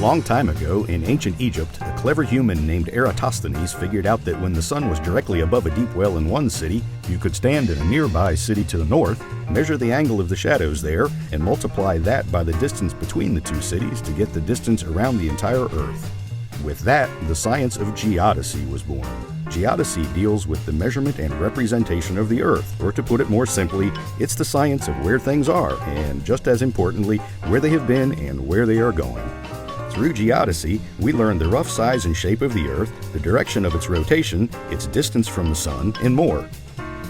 long time ago, in ancient Egypt, a clever human named Eratosthenes figured out that when the sun was directly above a deep well in one city, you could stand in a nearby city to the north, measure the angle of the shadows there, and multiply that by the distance between the two cities to get the distance around the entire Earth. With that, the science of geodesy was born. Geodesy deals with the measurement and representation of the Earth, or to put it more simply, it's the science of where things are, and just as importantly, where they have been and where they are going. Through geodesy, we learn the rough size and shape of the Earth, the direction of its rotation, its distance from the Sun, and more.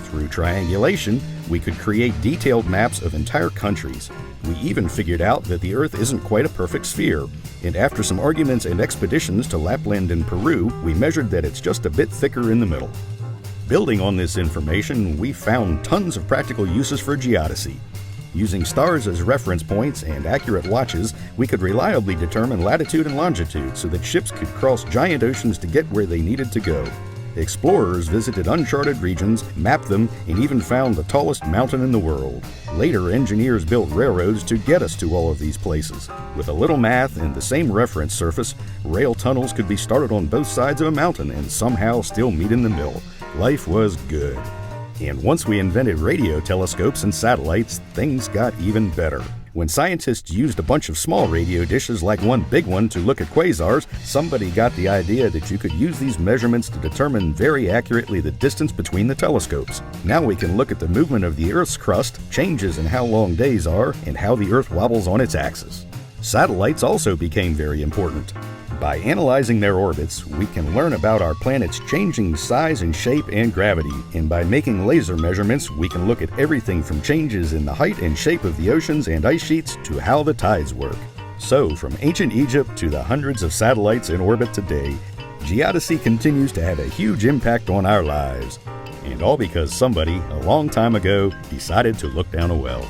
Through triangulation, we could create detailed maps of entire countries. We even figured out that the Earth isn't quite a perfect sphere, and after some arguments and expeditions to Lapland and Peru, we measured that it's just a bit thicker in the middle. Building on this information, we found tons of practical uses for geodesy. Using stars as reference points and accurate watches, we could reliably determine latitude and longitude so that ships could cross giant oceans to get where they needed to go. Explorers visited uncharted regions, mapped them, and even found the tallest mountain in the world. Later, engineers built railroads to get us to all of these places. With a little math and the same reference surface, rail tunnels could be started on both sides of a mountain and somehow still meet in the middle. Life was good. And once we invented radio telescopes and satellites, things got even better. When scientists used a bunch of small radio dishes like one big one to look at quasars, somebody got the idea that you could use these measurements to determine very accurately the distance between the telescopes. Now we can look at the movement of the Earth's crust, changes in how long days are, and how the Earth wobbles on its axis. Satellites also became very important. By analyzing their orbits, we can learn about our planet's changing size and shape and gravity, and by making laser measurements, we can look at everything from changes in the height and shape of the oceans and ice sheets to how the tides work. So, from ancient Egypt to the hundreds of satellites in orbit today, geodesy continues to have a huge impact on our lives. And all because somebody, a long time ago, decided to look down a well.